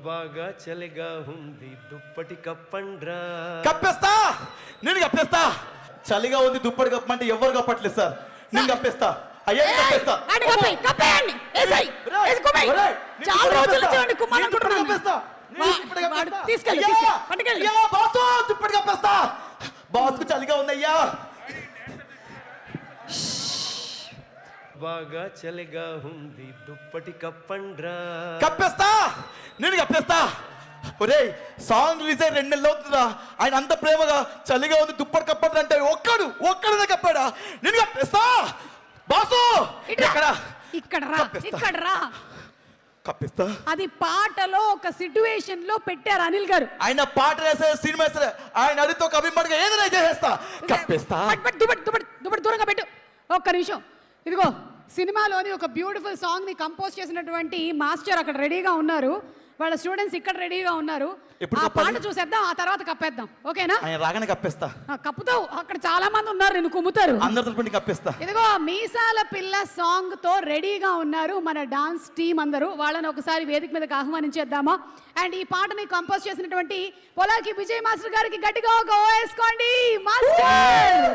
బాగా చలిగా ఉంది దుప్పటి కప్పండ్రా. కప్పేస్తా, నేను కప్పేస్తా. చలిగా ఉంది దుప్పటి కప్పమంటే ఎవరు కప్పట్లేదు సార్. నేను కప్పేస్తా. అయ్యా కప్పేస్తా. చాలా రోజుల నుంచి వాడిని కుమ్మాలనుకుంటున్నాను. దుప్పటి కప్పేస్తా. బాస్కు చలిగా ఉందయ్యా. బాగా చలిగా ఉంది దుప్పటి కప్పండ్రా. కప్పేస్తా, నేను కప్పేస్తా. ఒరే సాంగ్ రిలీజ్ అయ్యి 2 నెలలు అవుతుందా, ఆయన అంత ప్రేమగా చలిగా ఉంది దుప్పటి కప్పండి అంటే ఒక్కడే కప్పాడా? నేను కప్పేస్తా. బాసు ఇక్కడ రా. కప్పిస్తా. అది పాటలో ఒక సిట్యుయేషన్ లో పెట్టారు అనిల్ గారు. ఆయన పాట వేసే సినిమా వేసే ఆయన అడితో కవింబడిగా ఏదైనా చేసేస్తా. కప్పిస్తా. దుప్పటి దూరంగా పెట్టు. ఒక్క నిమిషం. ఇదిగో సినిమాలోని ఒక బ్యూటిఫుల్ సాంగ్ ని కంపోజ్ చేసినటువంటి మాస్టర్ అక్కడ రెడీగా ఉన్నారు. వాళ్ళ స్టూడెంట్స్ ఇక్కడ రెడీగా ఉన్నారు. ఆ పాట చూసేద్దాం, ఆ తర్వాత కప్పేద్దాం. ఓకేనా? ఆయన రాగానే కప్పేస్తా. కప్పుతావు, అక్కడ చాలా మంది ఉన్నారు, నేను కుమ్ముతారు. అందరితో కప్పేస్తా. ఇదిగో మీసాల పిల్ల సాంగ్ తో రెడీగా ఉన్నారు మన డాన్స్ టీం అందరూ. వాళ్ళని ఒకసారి వేదిక మీదకి ఆహ్వానించేద్దామా? అండ్ ఈ పాటని కంపోజ్ చేసినటువంటి పొలాకి విజయ్ మాస్టర్ గారికి గట్టిగా ఒక ఓ వేసుకోండి మాస్టర్.